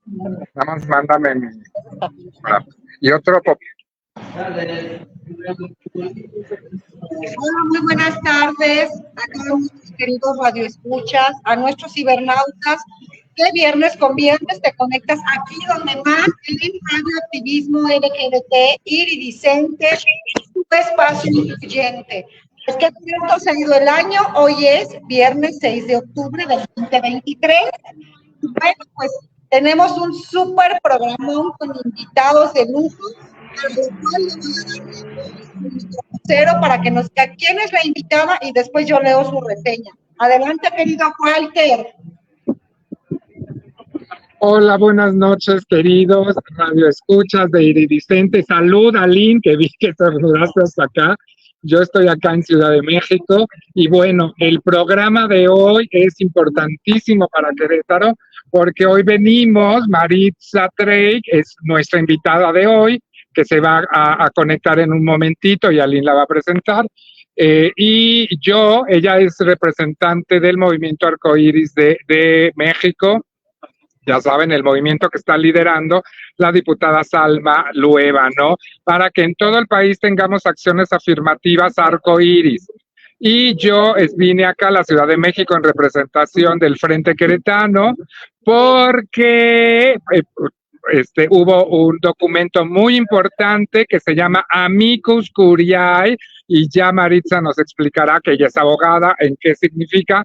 Nada más mándame mi... Y otro... Hola, muy buenas tardes a todos nuestros queridos radioescuchas, a nuestros cibernautas, que viernes con viernes te conectas aquí donde más en radioactivismo LGBT iridiscente, tu espacio incluyente. Es que pronto se ha ido el año, hoy es viernes 6 de octubre del 2023. Bueno, pues tenemos un súper programón con invitados de lujo, al cual le voy a dar nuestro vocero para que nos diga quién es la invitada y después yo leo su reseña. Adelante, querido Walter. Hola, buenas noches, queridos radioescuchas de Iridiscente. Salud, Aline, que vi que saludaste hasta acá. Yo estoy acá en Ciudad de México y bueno, el programa de hoy es importantísimo para Querétaro porque hoy venimos, Maritza Treig es nuestra invitada de hoy, que se va a conectar en un momentito y Aline la va a presentar. Y ella es representante del Movimiento Arcoíris de México. Ya saben, el movimiento que está liderando la diputada Salma Lueva, ¿no? Para que en todo el país tengamos acciones afirmativas arcoíris. Y yo vine acá a la Ciudad de México en representación del Frente Queretano porque hubo un documento muy importante que se llama Amicus Curiae y ya Maritza nos explicará, que ella es abogada, en qué significa.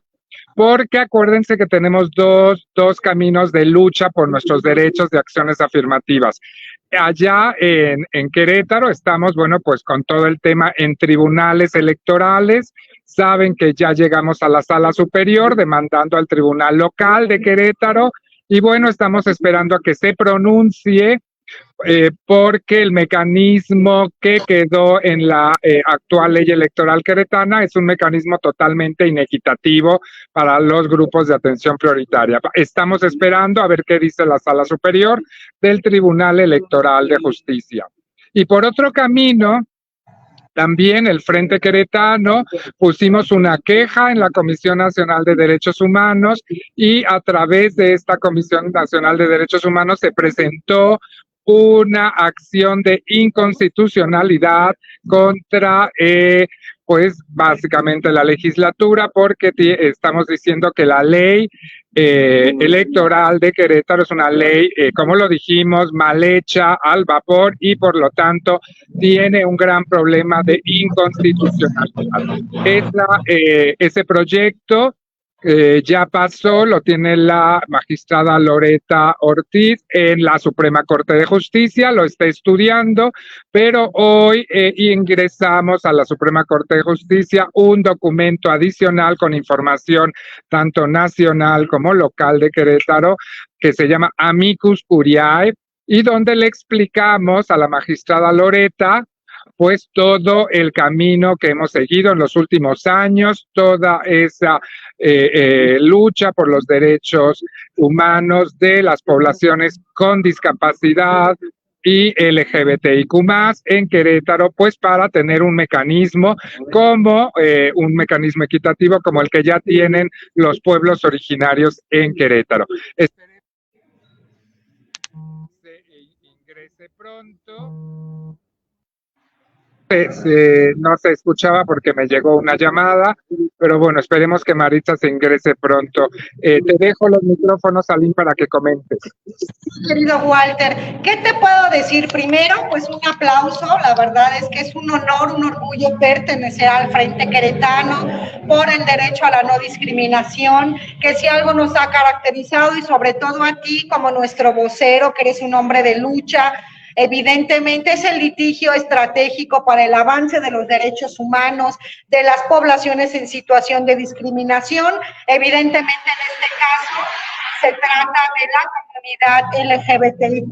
Porque acuérdense que tenemos dos caminos de lucha por nuestros derechos de acciones afirmativas. Allá en Querétaro estamos, bueno, pues con todo el tema en tribunales electorales. Saben que ya llegamos a la sala superior demandando al tribunal local de Querétaro y bueno, estamos esperando a que se pronuncie porque el mecanismo que quedó en la actual ley electoral queretana es un mecanismo totalmente inequitativo para los grupos de atención prioritaria. Estamos esperando a ver qué dice la Sala Superior del Tribunal Electoral de Justicia. Y por otro camino, también el Frente Queretano pusimos una queja en la Comisión Nacional de Derechos Humanos y a través de esta Comisión Nacional de Derechos Humanos se presentó una acción de inconstitucionalidad contra, pues básicamente la legislatura, porque estamos diciendo que la ley electoral de Querétaro es una ley, como lo dijimos, mal hecha, al vapor y por lo tanto tiene un gran problema de inconstitucionalidad. Ese proyecto ya pasó, lo tiene la magistrada Loreta Ortiz en la Suprema Corte de Justicia, lo está estudiando, pero hoy ingresamos a la Suprema Corte de Justicia un documento adicional con información tanto nacional como local de Querétaro, que se llama Amicus Curiae, y donde le explicamos a la magistrada Loreta pues todo el camino que hemos seguido en los últimos años, toda esa lucha por los derechos humanos de las poblaciones con discapacidad y LGBTIQ+ en Querétaro, pues para tener un mecanismo como un mecanismo equitativo como el que ya tienen los pueblos originarios en Querétaro. Esperemos que se ingrese pronto. No se escuchaba porque me llegó una llamada, pero bueno, esperemos que Maritza se ingrese pronto. Te dejo los micrófonos, Aline, para que comentes. Querido Walter, ¿qué te puedo decir? Primero, pues un aplauso, la verdad es que es un honor, un orgullo pertenecer al Frente Queretano por el derecho a la no discriminación, que si algo nos ha caracterizado y sobre todo a ti como nuestro vocero, que eres un hombre de lucha. Evidentemente es el litigio estratégico para el avance de los derechos humanos de las poblaciones en situación de discriminación. Evidentemente en este caso se trata de la comunidad LGBTIQ+,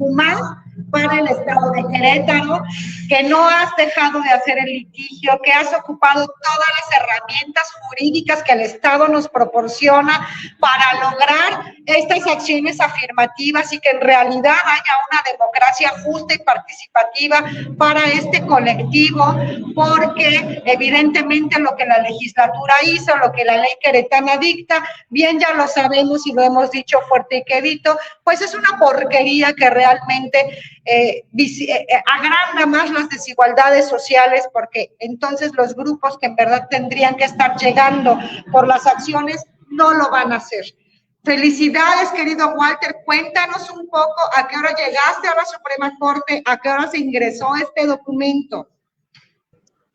para el Estado de Querétaro, que no has dejado de hacer el litigio, que has ocupado todas las herramientas jurídicas que el Estado nos proporciona para lograr estas acciones afirmativas y que en realidad haya una democracia justa y participativa para este colectivo, porque evidentemente lo que la legislatura hizo, lo que la ley queretana dicta, bien ya lo sabemos y lo hemos dicho fuerte y quedito, pues es una porquería que realmente agranda más las desigualdades sociales, porque entonces los grupos que en verdad tendrían que estar llegando por las acciones no lo van a hacer. Felicidades, querido Walter. Cuéntanos un poco a qué hora llegaste a la Suprema Corte, a qué hora se ingresó este documento.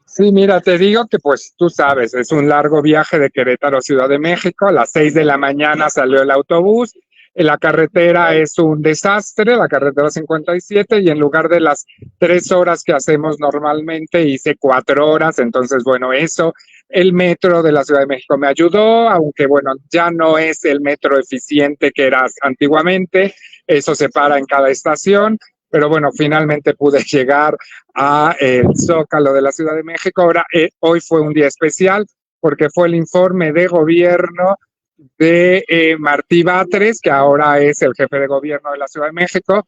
Sí, mira, te digo que pues tú sabes, es un largo viaje de Querétaro a Ciudad de México. A las 6 de la mañana salió el autobús. La carretera es un desastre, la carretera 57, y en lugar de las 3 horas que hacemos normalmente, hice 4 horas. Entonces, bueno, eso, el metro de la Ciudad de México me ayudó, aunque bueno, ya no es el metro eficiente que era antiguamente. Eso se para en cada estación. Pero bueno, finalmente pude llegar a el Zócalo de la Ciudad de México. Ahora, hoy fue un día especial porque fue el informe de gobierno de Martí Batres, que ahora es el jefe de gobierno de la Ciudad de México,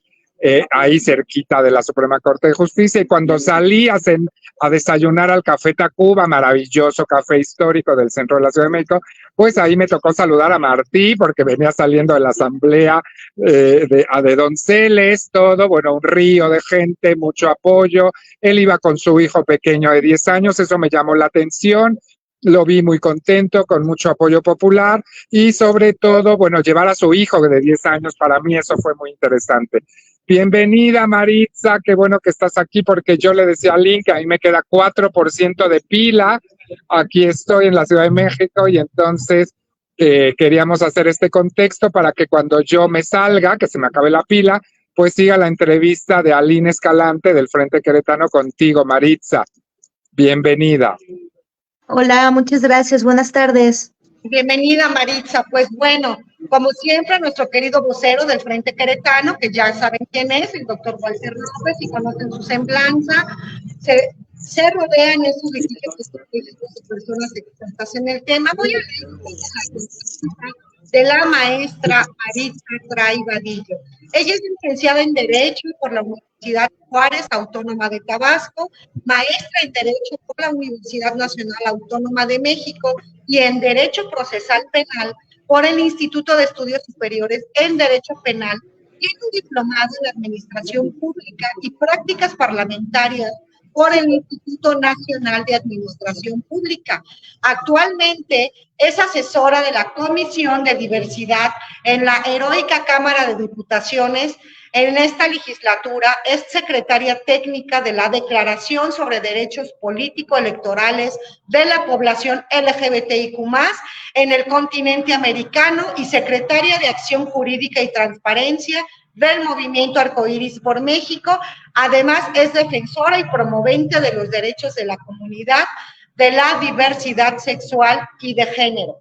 ahí cerquita de la Suprema Corte de Justicia. Y cuando salí a desayunar al Café Tacuba, maravilloso café histórico del centro de la Ciudad de México, pues ahí me tocó saludar a Martí porque venía saliendo de la asamblea de Donceles, todo, bueno, un río de gente, mucho apoyo. Él iba con su hijo pequeño de 10 años, eso me llamó la atención. Lo vi muy contento, con mucho apoyo popular y sobre todo, bueno, llevar a su hijo de 10 años, para mí eso fue muy interesante. Bienvenida, Maritza, qué bueno que estás aquí, porque yo le decía a Lynn que a mí me queda 4% de pila. Aquí estoy en la Ciudad de México y entonces queríamos hacer este contexto para que cuando yo me salga, que se me acabe la pila, pues siga la entrevista de Aline Escalante del Frente Queretano contigo, Maritza. Bienvenida. Hola, muchas gracias. Buenas tardes. Bienvenida, Maritza. Pues bueno, como siempre, nuestro querido vocero del Frente Queretano, que ya saben quién es, el doctor Walter López, y conocen su semblanza, se rodean esos litigios de personas expertas en el tema. Voy a leer un poco de la maestra Maritza Tray Vadillo. Ella es licenciada en Derecho por la Universidad Juárez Autónoma de Tabasco, maestra en Derecho por la Universidad Nacional Autónoma de México y en Derecho Procesal Penal por el Instituto de Estudios Superiores en Derecho Penal. Tiene un diplomado en Administración Pública y Prácticas Parlamentarias por el Instituto Nacional de Administración Pública. Actualmente es asesora de la Comisión de Diversidad en la heroica Cámara de Diputaciones. En esta legislatura es secretaria técnica de la Declaración sobre Derechos Político-Electorales de la Población LGBTIQ+, en el continente americano y secretaria de Acción Jurídica y Transparencia del Movimiento Arcoíris por México. Además, es defensora y promovente de los derechos de la comunidad, de la diversidad sexual y de género.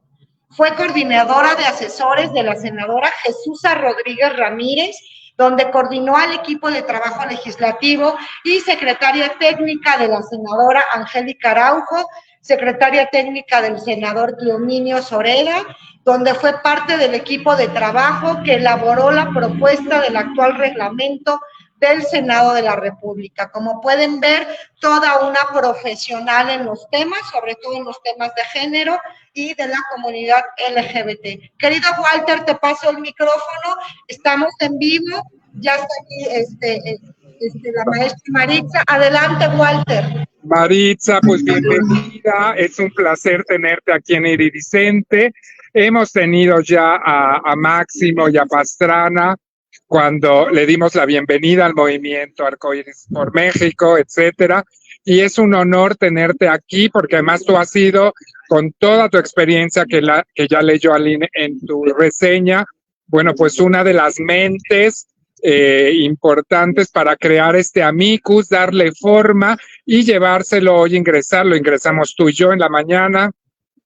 Fue coordinadora de asesores de la senadora Jesúsa Rodríguez Ramírez, donde coordinó al equipo de trabajo legislativo, y secretaria técnica de la senadora Angélica Araujo, secretaria técnica del senador Cleominio Soreda, donde fue parte del equipo de trabajo que elaboró la propuesta del actual reglamento del Senado de la República. Como pueden ver, toda una profesional en los temas, sobre todo en los temas de género y de la comunidad LGBT. Querido Walter, te paso el micrófono, estamos en vivo, ya está aquí la maestra Maritza. Adelante, Walter. Maritza, pues bienvenida, es un placer tenerte aquí en Iridicente. Hemos tenido ya a Máximo y a Pastrana cuando le dimos la bienvenida al movimiento Arcoíris por México, etcétera, y es un honor tenerte aquí porque además tú has sido, con toda tu experiencia que ya leyó Aline en tu reseña, bueno, pues una de las mentes importantes para crear este amicus, darle forma y llevárselo hoy, ingresarlo. Ingresamos tú y yo en la mañana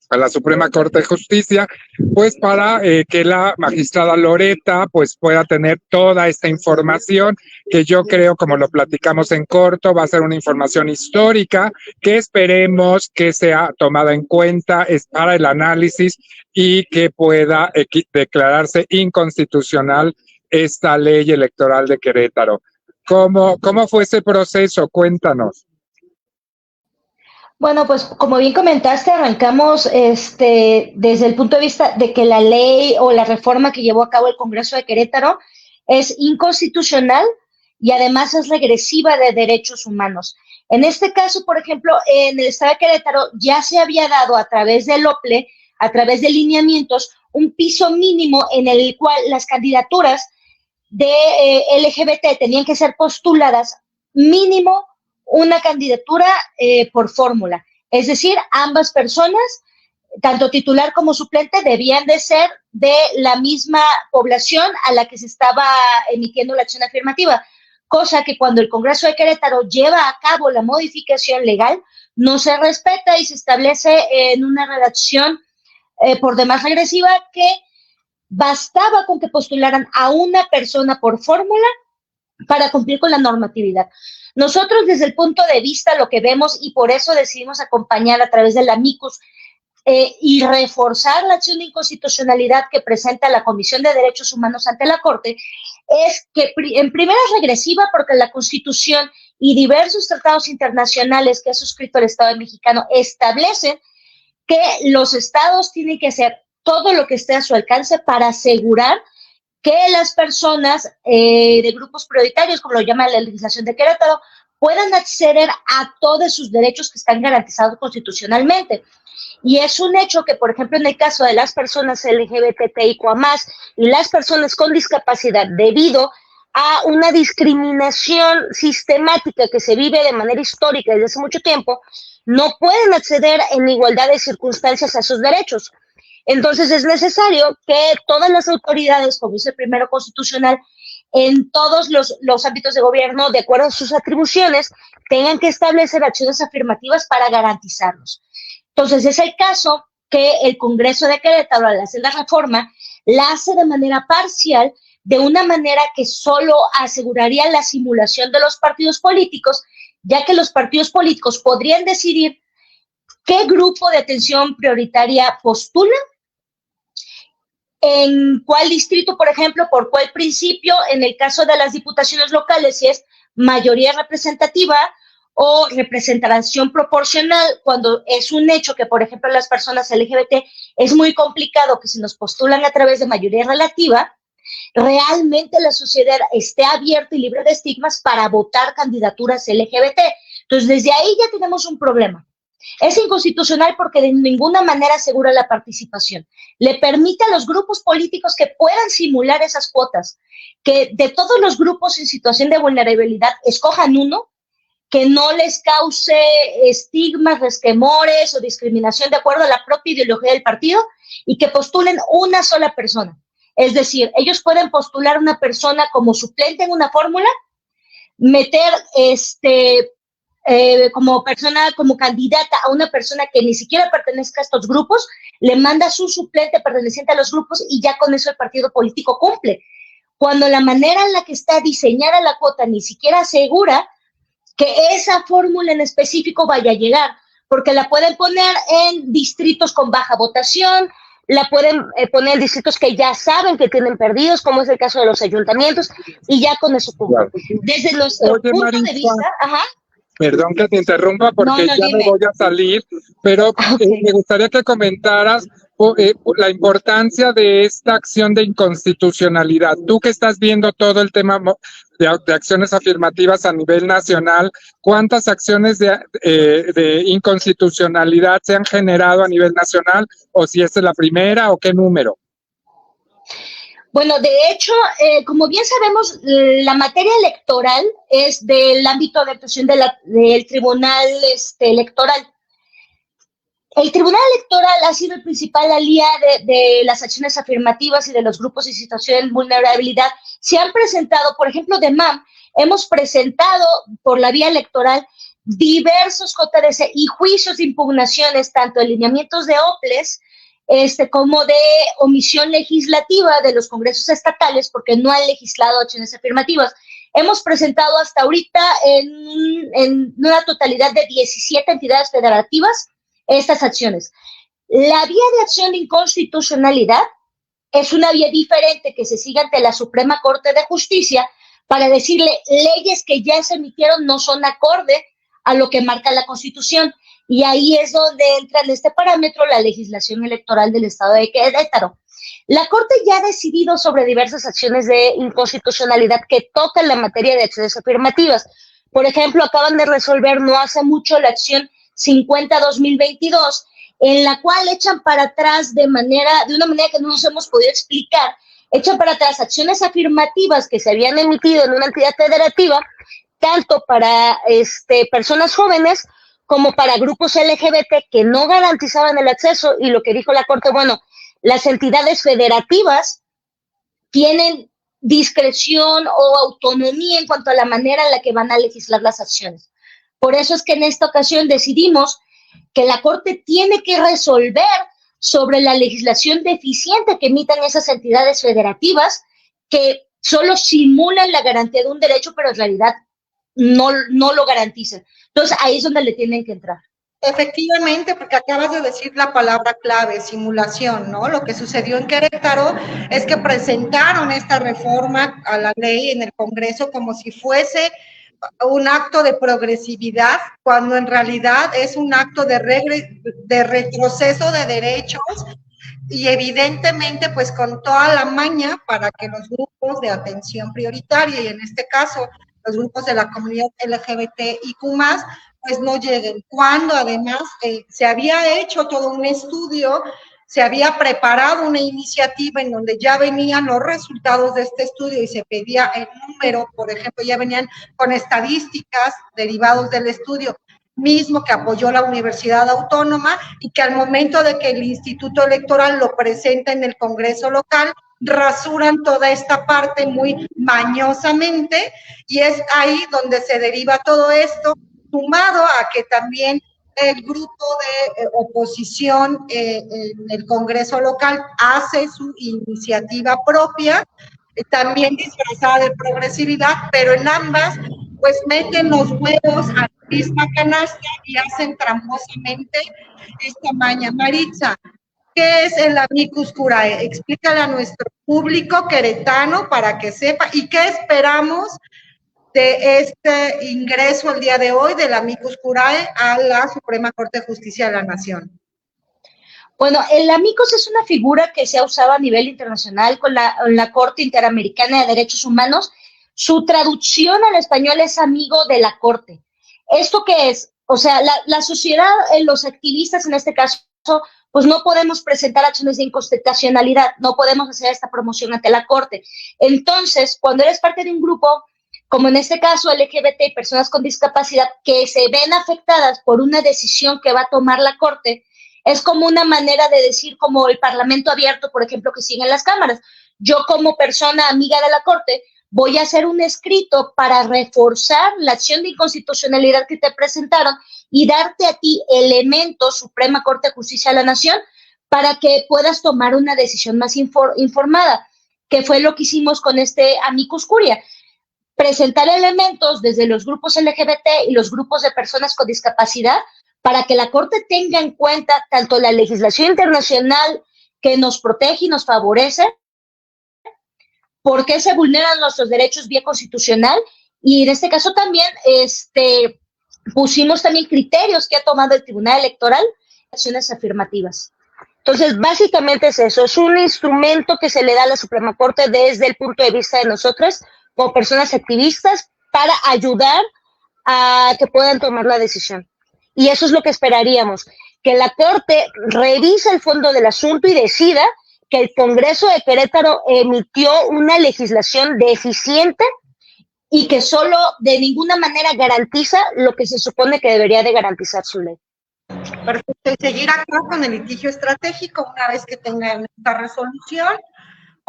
a la Suprema Corte de Justicia, pues para que la magistrada Loreta pues pueda tener toda esta información que yo creo, como lo platicamos en corto, va a ser una información histórica que esperemos que sea tomada en cuenta para el análisis y que pueda declararse inconstitucional esta ley electoral de Querétaro. ¿Cómo fue ese proceso? Cuéntanos. Bueno, pues como bien comentaste, arrancamos desde el punto de vista de que la ley o la reforma que llevó a cabo el Congreso de Querétaro es inconstitucional y además es regresiva de derechos humanos. En este caso, por ejemplo, en el estado de Querétaro ya se había dado a través del OPLE, a través de lineamientos, un piso mínimo en el cual las candidaturas de LGBT tenían que ser postuladas mínimo una candidatura por fórmula. Es decir, ambas personas, tanto titular como suplente, debían de ser de la misma población a la que se estaba emitiendo la acción afirmativa, cosa que cuando el Congreso de Querétaro lleva a cabo la modificación legal, no se respeta y se establece en una redacción por demás regresiva que bastaba con que postularan a una persona por fórmula para cumplir con la normatividad. Nosotros desde el punto de vista lo que vemos y por eso decidimos acompañar a través de la amicus y reforzar la acción de inconstitucionalidad que presenta la Comisión de Derechos Humanos ante la Corte, es que en primera es regresiva porque la Constitución y diversos tratados internacionales que ha suscrito el Estado mexicano establecen que los estados tienen que hacer todo lo que esté a su alcance para asegurar que las personas de grupos prioritarios, como lo llama la legislación de Querétaro, puedan acceder a todos sus derechos que están garantizados constitucionalmente. Y es un hecho que, por ejemplo, en el caso de las personas LGBTIQA+, y las personas con discapacidad, debido a una discriminación sistemática que se vive de manera histórica desde hace mucho tiempo, no pueden acceder en igualdad de circunstancias a sus derechos. Entonces es necesario que todas las autoridades, como dice el primero constitucional, en todos los ámbitos de gobierno, de acuerdo a sus atribuciones, tengan que establecer acciones afirmativas para garantizarlos. Entonces es el caso que el Congreso de Querétaro, al hacer la reforma, la hace de manera parcial, de una manera que solo aseguraría la simulación de los partidos políticos, ya que los partidos políticos podrían decidir qué grupo de atención prioritaria postula, en cuál distrito, por ejemplo, por cuál principio, en el caso de las diputaciones locales, si es mayoría representativa o representación proporcional, cuando es un hecho que, por ejemplo, las personas LGBT es muy complicado que si nos postulan a través de mayoría relativa, realmente la sociedad esté abierta y libre de estigmas para votar candidaturas LGBT. Entonces, desde ahí ya tenemos un problema. Es inconstitucional porque de ninguna manera asegura la participación. Le permite a los grupos políticos que puedan simular esas cuotas, que de todos los grupos en situación de vulnerabilidad escojan uno que no les cause estigmas, resquemores o discriminación de acuerdo a la propia ideología del partido y que postulen una sola persona. Es decir, ellos pueden postular a una persona como suplente en una fórmula, meter como persona, como candidata a una persona que ni siquiera pertenezca a estos grupos, le manda su suplente perteneciente a los grupos y ya con eso el partido político cumple. Cuando la manera en la que está diseñada la cuota ni siquiera asegura que esa fórmula en específico vaya a llegar, porque la pueden poner en distritos con baja votación, la pueden poner en distritos que ya saben que tienen perdidos, como es el caso de los ayuntamientos, y ya con eso cumple. Desde nuestro punto de vista, Perdón que te interrumpa porque ya me voy a salir, pero me gustaría que comentaras la importancia de esta acción de inconstitucionalidad. Tú que estás viendo todo el tema de acciones afirmativas a nivel nacional, ¿cuántas acciones de inconstitucionalidad se han generado a nivel nacional? ¿O si esta es la primera o qué número? Bueno, de hecho, como bien sabemos, la materia electoral es del ámbito de actuación del Tribunal Electoral. El Tribunal Electoral ha sido el principal aliado de las acciones afirmativas y de los grupos en situación de vulnerabilidad. Se han presentado, por ejemplo, de MAM, hemos presentado por la vía electoral diversos JDC y juicios de impugnaciones, tanto de lineamientos de OPLES, como de omisión legislativa de los congresos estatales, porque no han legislado acciones afirmativas. Hemos presentado hasta ahorita en una totalidad de 17 entidades federativas estas acciones. La vía de acción de inconstitucionalidad es una vía diferente que se sigue ante la Suprema Corte de Justicia para decirle leyes que ya se emitieron no son acorde a lo que marca la Constitución. Y ahí es donde entra en este parámetro la legislación electoral del Estado de Querétaro. La Corte ya ha decidido sobre diversas acciones de inconstitucionalidad que tocan la materia de acciones afirmativas. Por ejemplo, acaban de resolver no hace mucho la acción 50-2022, en la cual echan para atrás de una manera que no nos hemos podido explicar, echan para atrás acciones afirmativas que se habían emitido en una entidad federativa, tanto para personas jóvenes como para grupos LGBT que no garantizaban el acceso, y lo que dijo la Corte, bueno, las entidades federativas tienen discreción o autonomía en cuanto a la manera en la que van a legislar las acciones. Por eso es que en esta ocasión decidimos que la Corte tiene que resolver sobre la legislación deficiente que emitan esas entidades federativas que solo simulan la garantía de un derecho, pero en realidad no lo garantizan. Entonces, ahí es donde le tienen que entrar. Efectivamente, porque acabas de decir la palabra clave, simulación, ¿no? Lo que sucedió en Querétaro es que presentaron esta reforma a la ley en el Congreso como si fuese un acto de progresividad, cuando en realidad es un acto de retroceso de derechos, y evidentemente pues con toda la maña para que los grupos de atención prioritaria, y en este caso los grupos de la comunidad LGBTIQ+, pues no lleguen, cuando además se había hecho todo un estudio, se había preparado una iniciativa en donde ya venían los resultados de este estudio y se pedía el número, por ejemplo, ya venían con estadísticas derivados del estudio mismo que apoyó la Universidad Autónoma, y que al momento de que el Instituto Electoral lo presenta en el Congreso local, rasuran toda esta parte muy mañosamente, y es ahí donde se deriva todo esto, sumado a que también el grupo de oposición en el Congreso local hace su iniciativa propia, también disfrazada de progresividad, pero en ambas pues meten los huevos a la misma canasta y hacen tramposamente esta maña. Maritza, ¿qué es el amicus curiae? Explícale a nuestro público queretano para que sepa, y qué esperamos de este ingreso el día de hoy del amicus curiae a la Suprema Corte de Justicia de la Nación. Bueno, el amicus es una figura que se ha usado a nivel internacional con la Corte Interamericana de Derechos Humanos. Su traducción al español es amigo de la Corte. ¿Esto qué es? O sea, la sociedad, los activistas en este caso, pues no podemos presentar acciones de inconstitucionalidad, no podemos hacer esta promoción ante la Corte. Entonces, cuando eres parte de un grupo, como en este caso LGBT y personas con discapacidad, que se ven afectadas por una decisión que va a tomar la Corte, es como una manera de decir, como el Parlamento abierto, por ejemplo, que siguen las cámaras. Yo, como persona amiga de la Corte, voy a hacer un escrito para reforzar la acción de inconstitucionalidad que te presentaron y darte a ti elementos, Suprema Corte de Justicia de la Nación, para que puedas tomar una decisión más informada, que fue lo que hicimos con este amicus curiae. Presentar elementos desde los grupos LGBT y los grupos de personas con discapacidad para que la Corte tenga en cuenta tanto la legislación internacional que nos protege y nos favorece, por qué se vulneran nuestros derechos vía constitucional, y en este caso también pusimos también criterios que ha tomado el Tribunal Electoral, acciones afirmativas. Entonces, básicamente es eso, es un instrumento que se le da a la Suprema Corte desde el punto de vista de nosotras, como personas activistas, para ayudar a que puedan tomar la decisión. Y eso es lo que esperaríamos, que la Corte revise el fondo del asunto y decida que el Congreso de Querétaro emitió una legislación deficiente y que solo de ninguna manera garantiza lo que se supone que debería de garantizar su ley. Perfecto, y seguir acá con el litigio estratégico una vez que tengan esta resolución.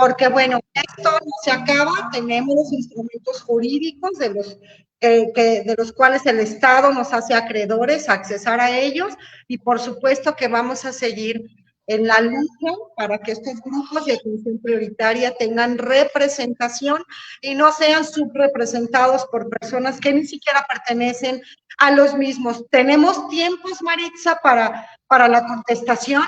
porque bueno, esto no se acaba, tenemos los instrumentos jurídicos de los cuales el Estado nos hace acreedores a accesar a ellos, y por supuesto que vamos a seguir en la lucha para que estos grupos de atención prioritaria tengan representación y no sean subrepresentados por personas que ni siquiera pertenecen a los mismos. ¿Tenemos tiempos, Maritza, para la contestación?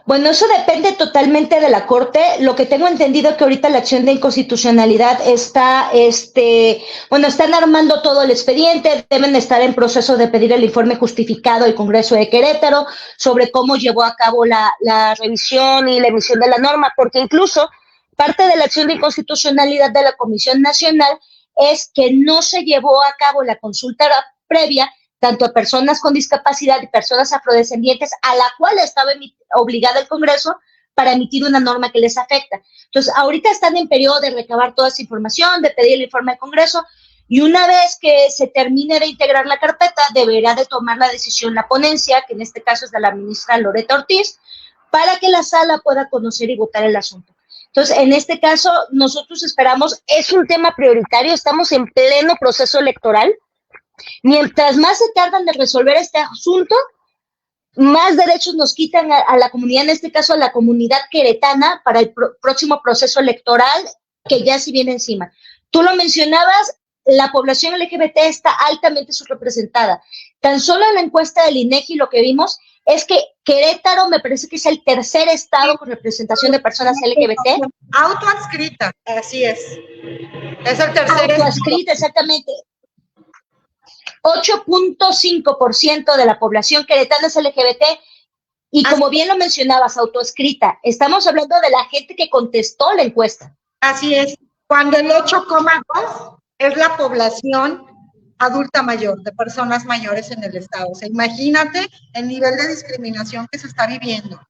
Bueno, eso depende totalmente de la Corte. Lo que tengo entendido es que ahorita la acción de inconstitucionalidad está, están armando todo el expediente, deben estar en proceso de pedir el informe justificado al Congreso de Querétaro sobre cómo llevó a cabo la revisión y la emisión de la norma, porque incluso parte de la acción de inconstitucionalidad de la Comisión Nacional es que no se llevó a cabo la consulta previa tanto a personas con discapacidad y personas afrodescendientes, a la cual estaba obligada el Congreso para emitir una norma que les afecta. Entonces, ahorita están en periodo de recabar toda esa información, de pedir el informe al Congreso, y una vez que se termine de integrar la carpeta, deberá de tomar la decisión la ponencia, que en este caso es de la ministra Loretta Ortiz, para que la sala pueda conocer y votar el asunto. Entonces, en este caso, nosotros esperamos, es un tema prioritario, estamos en pleno proceso electoral. Mientras más se tardan de resolver este asunto, más derechos nos quitan a la comunidad, en este caso a la comunidad queretana, para el próximo proceso electoral que ya se viene encima. Tú lo mencionabas, la población LGBT está altamente subrepresentada. Tan solo en la encuesta del INEGI lo que vimos es que Querétaro me parece que es el tercer estado con representación de personas LGBT. Autoadscrita, así es. Es el tercer. Autoadscrita, exactamente. 8.5% de la población queretana es LGBT, y como bien lo mencionabas, autoescrita. Estamos hablando de la gente que contestó la encuesta. Así es. Cuando el 8,2 es la población adulta mayor, de personas mayores en el estado. O sea, imagínate el nivel de discriminación que se está viviendo.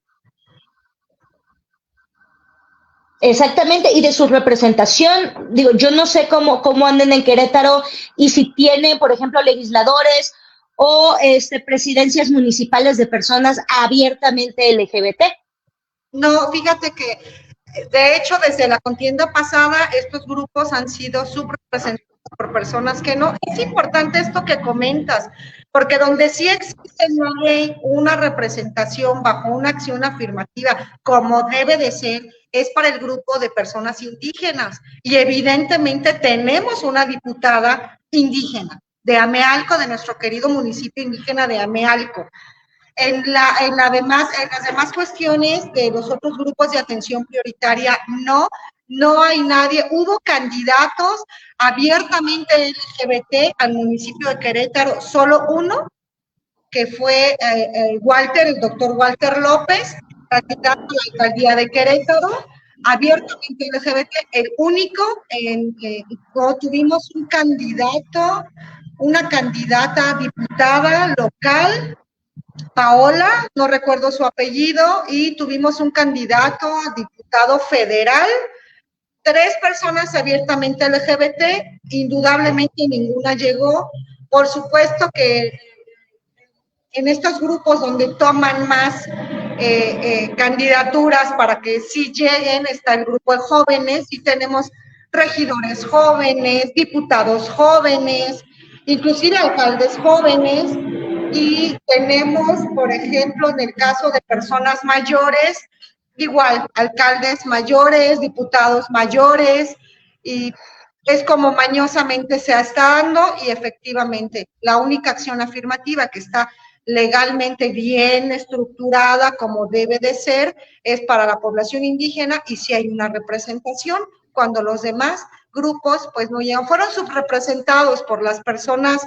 Exactamente, y de su representación, digo, yo no sé cómo anden en Querétaro y si tiene, por ejemplo, legisladores o presidencias municipales de personas abiertamente LGBT. No, fíjate que, de hecho, desde la contienda pasada, estos grupos han sido subrepresentados por personas que no. Es importante esto que comentas, porque donde sí existe en la ley una representación bajo una acción afirmativa, como debe de ser, es para el grupo de personas indígenas. Y evidentemente tenemos una diputada indígena de Amealco, de nuestro querido municipio indígena de Amealco. En las demás cuestiones de los otros grupos de atención prioritaria, no hay nadie. Hubo candidatos abiertamente LGBT al municipio de Querétaro, solo uno, que fue el doctor Walter López, candidato a la alcaldía de Querétaro, abiertamente LGBT, el único. Tuvimos una candidata diputada local, Paola, no recuerdo su apellido, y tuvimos un candidato a diputado federal, 3 personas abiertamente LGBT, indudablemente ninguna llegó. Por supuesto que en estos grupos donde toman más candidaturas para que sí lleguen, está el grupo de jóvenes, y tenemos regidores jóvenes, diputados jóvenes, inclusive alcaldes jóvenes. Y tenemos, por ejemplo, en el caso de personas mayores, igual, alcaldes mayores, diputados mayores, y es como mañosamente se está dando. Y efectivamente, la única acción afirmativa que está legalmente bien estructurada, como debe de ser, es para la población indígena, y sí hay una representación, cuando los demás grupos, pues no llegan, fueron subrepresentados por las personas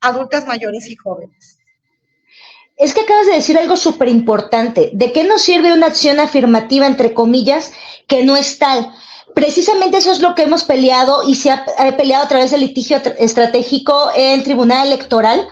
adultas mayores y jóvenes. Es que acabas de decir algo súper importante. ¿De qué nos sirve una acción afirmativa, entre comillas, que no es tal? Precisamente eso es lo que hemos peleado, y se ha peleado a través del litigio estratégico en Tribunal Electoral,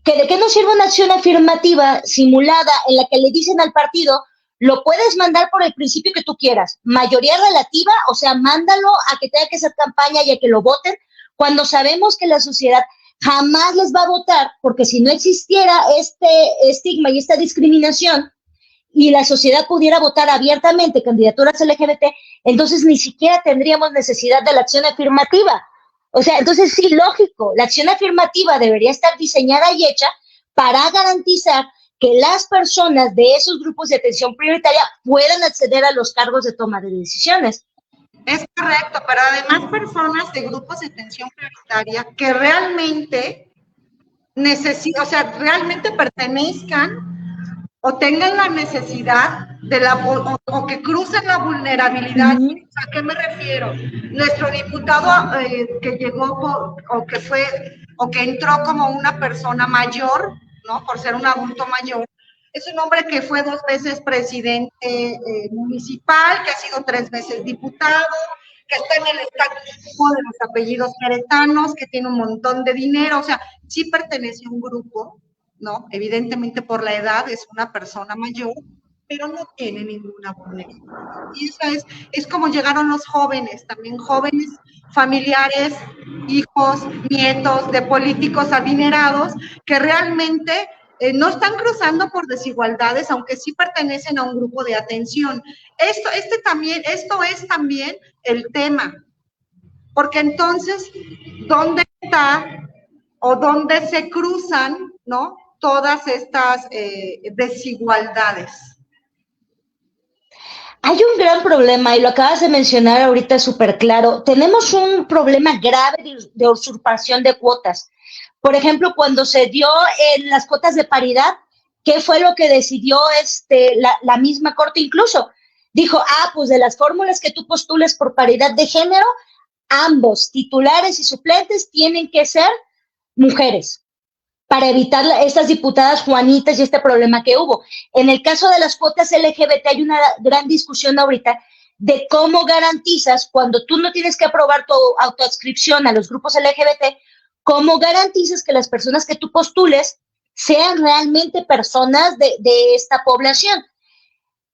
que de qué nos sirve una acción afirmativa simulada en la que le dicen al partido, lo puedes mandar por el principio que tú quieras, mayoría relativa, o sea, mándalo a que tenga que hacer campaña y a que lo voten, cuando sabemos que la sociedad jamás les va a votar, porque si no existiera este estigma y esta discriminación, y la sociedad pudiera votar abiertamente candidaturas LGBT, entonces ni siquiera tendríamos necesidad de la acción afirmativa. O sea, entonces sí, lógico, la acción afirmativa debería estar diseñada y hecha para garantizar que las personas de esos grupos de atención prioritaria puedan acceder a los cargos de toma de decisiones. Es correcto, pero además personas de grupos de atención prioritaria que realmente necesitan, o sea, realmente pertenezcan o tengan la necesidad de o que crucen la vulnerabilidad. ¿A qué me refiero? Nuestro diputado que llegó o que entró como una persona mayor, ¿no? Por ser un adulto mayor, es un hombre que fue 2 veces presidente municipal, que ha sido 3 veces diputado, que está en el estatus quo de los apellidos queretanos, que tiene un montón de dinero, o sea, sí pertenece a un grupo, ¿no? Evidentemente por la edad es una persona mayor, pero no tiene ninguna vulnerabilidad. Y esa es como llegaron los jóvenes, también jóvenes familiares, hijos, nietos de políticos adinerados, que realmente no están cruzando por desigualdades, aunque sí pertenecen a un grupo de atención. Esto es también el tema, porque entonces, ¿dónde está o dónde se cruzan, ¿no?, todas estas desigualdades? Hay un gran problema, y lo acabas de mencionar ahorita súper claro. Tenemos un problema grave de usurpación de cuotas. Por ejemplo, cuando se dio las cuotas de paridad, ¿qué fue lo que decidió la misma Corte incluso? Dijo, pues de las fórmulas que tú postules por paridad de género, ambos, titulares y suplentes, tienen que ser mujeres, para evitar estas diputadas Juanitas y este problema que hubo. En el caso de las cuotas LGBT hay una gran discusión ahorita de cómo garantizas, cuando tú no tienes que aprobar tu autoadscripción a los grupos LGBT, cómo garantizas que las personas que tú postules sean realmente personas de esta población.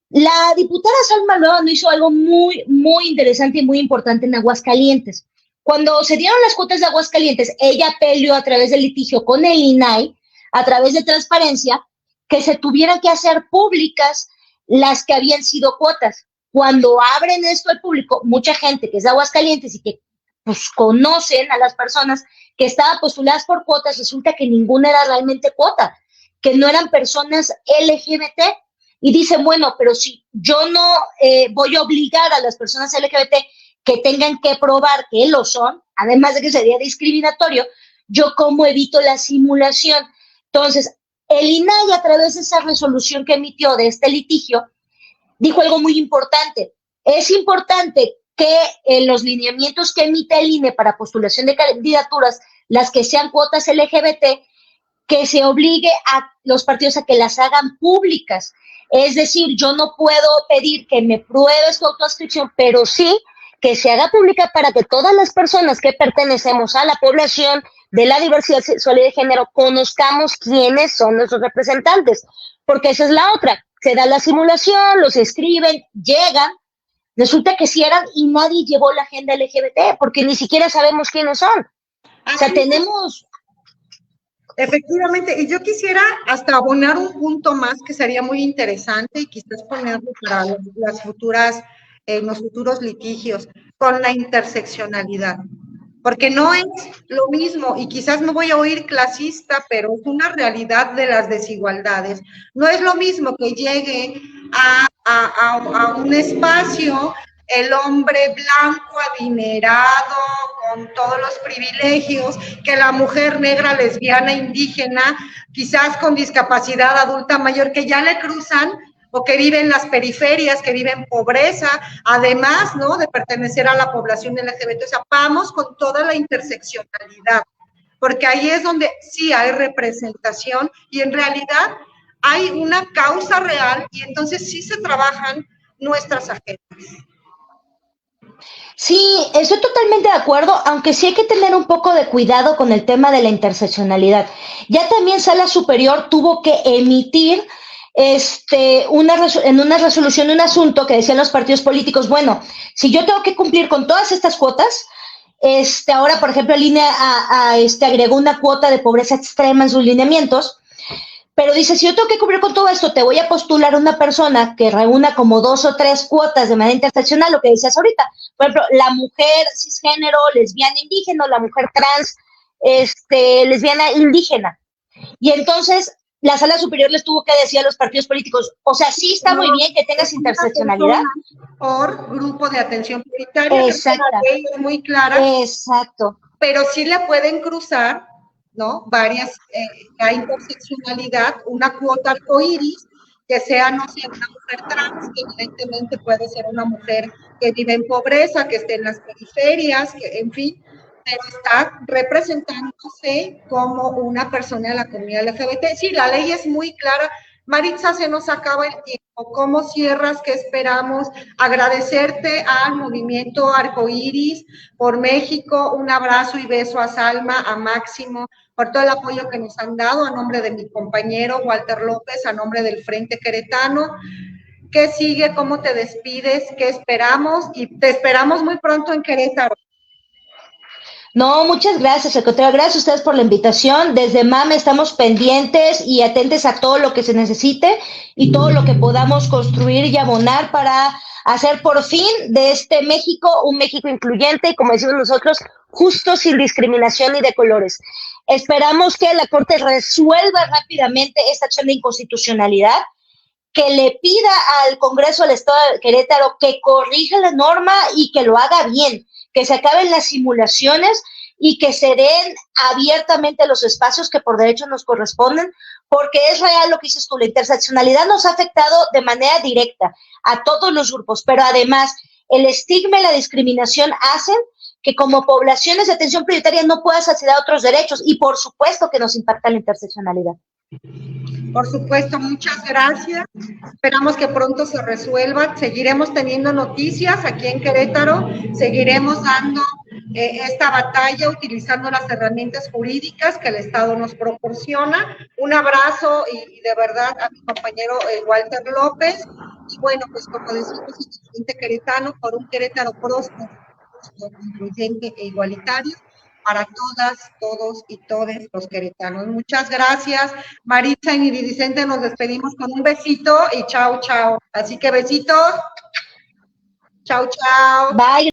La diputada Salma Luevano hizo algo muy, muy interesante y muy importante en Aguascalientes. Cuando se dieron las cuotas de Aguascalientes, ella peleó a través del litigio con el INAI, a través de transparencia, que se tuvieran que hacer públicas las que habían sido cuotas. Cuando abren esto al público, mucha gente que es de Aguascalientes y que pues conocen a las personas que estaban postuladas por cuotas, resulta que ninguna era realmente cuota, que no eran personas LGBT. Y dicen, bueno, pero si yo no voy a obligar a las personas LGBT que tengan que probar que lo son, además de que sería discriminatorio, yo cómo evito la simulación. Entonces, el INAI, a través de esa resolución que emitió de este litigio, dijo algo muy importante. Es importante que en los lineamientos que emite el INE para postulación de candidaturas, las que sean cuotas LGBT, que se obligue a los partidos a que las hagan públicas. Es decir, yo no puedo pedir que me pruebes tu autoadscripción, pero sí que se haga pública para que todas las personas que pertenecemos a la población de la diversidad sexual y de género conozcamos quiénes son nuestros representantes, porque esa es la otra. Se da la simulación, los escriben, llegan, resulta que sí eran y nadie llevó la agenda LGBT, porque ni siquiera sabemos quiénes son. O sea, tenemos... Efectivamente, y yo quisiera hasta abonar un punto más que sería muy interesante y quizás ponerlo para las futuras, los futuros litigios, con la interseccionalidad. Porque no es lo mismo, y quizás me voy a oír clasista, pero es una realidad de las desigualdades. No es lo mismo que llegue a un espacio el hombre blanco, adinerado, con todos los privilegios, que la mujer negra, lesbiana, indígena, quizás con discapacidad adulta mayor, que ya le cruzan o que vive en las periferias, que vive en pobreza, además, ¿no?, de pertenecer a la población LGBT. O sea, vamos con toda la interseccionalidad, porque ahí es donde sí hay representación y en realidad hay una causa real y entonces sí se trabajan nuestras agendas. Sí, estoy totalmente de acuerdo, aunque sí hay que tener un poco de cuidado con el tema de la interseccionalidad. Ya también Sala Superior tuvo que emitir en una resolución un asunto que decían los partidos políticos, bueno, si yo tengo que cumplir con todas estas cuotas, ahora, por ejemplo, el INE agregó una cuota de pobreza extrema en sus lineamientos, Pero dice, si yo tengo que cubrir con todo esto, te voy a postular una persona que reúna como 2 o 3 cuotas de manera interseccional, lo que decías ahorita. Por ejemplo, la mujer cisgénero, lesbiana indígena, o la mujer trans, lesbiana indígena. Y entonces la sala superior les tuvo que decir a los partidos políticos, o sea, sí está muy bien que tengas interseccionalidad. Por grupo de atención prioritaria, exacto, que es muy clara. Exacto. Pero sí le pueden cruzar, ¿no? Varias, la interseccionalidad, una cuota arcoíris, que sea, no sé, una mujer trans, que evidentemente puede ser una mujer que vive en pobreza, que esté en las periferias, que, en fin, pero está representándose como una persona de la comunidad LGBT. Sí, la ley es muy clara. Maritza, se nos acaba el tiempo. ¿Cómo cierras? ¿Qué esperamos? Agradecerte al Movimiento Arcoíris por México. Un abrazo y beso a Salma, a Máximo, por todo el apoyo que nos han dado, a nombre de mi compañero Walter López, a nombre del Frente Queretano. ¿Qué sigue? ¿Cómo te despides? ¿Qué esperamos? Y te esperamos muy pronto en Querétaro. No, muchas gracias, al contrario, gracias a ustedes por la invitación. Desde MAME estamos pendientes y atentos a todo lo que se necesite y todo lo que podamos construir y abonar para hacer por fin de este México un México incluyente y, como decimos nosotros, justo, sin discriminación ni de colores. Esperamos que la Corte resuelva rápidamente esta acción de inconstitucionalidad, que le pida al Congreso del Estado de Querétaro que corrija la norma y que lo haga bien, que se acaben las simulaciones y que se den abiertamente los espacios que por derecho nos corresponden, porque es real lo que dices tú, la interseccionalidad nos ha afectado de manera directa a todos los grupos, pero además el estigma y la discriminación hacen que como poblaciones de atención prioritaria no puedas acceder a otros derechos, y por supuesto que nos impacta la interseccionalidad. Por supuesto, muchas gracias. Esperamos que pronto se resuelva. Seguiremos teniendo noticias aquí en Querétaro. Seguiremos dando esta batalla utilizando las herramientas jurídicas que el Estado nos proporciona. Un abrazo y de verdad a mi compañero Walter López. Y bueno, pues como decimos en el Frente Queretano, por un Querétaro próspero, incluyente e igualitario, para todas, todos y todes los queretanos. Muchas gracias, Maritza y Iridicente, nos despedimos con un besito y chao, chao. Así que besitos. Chao, chao. Bye.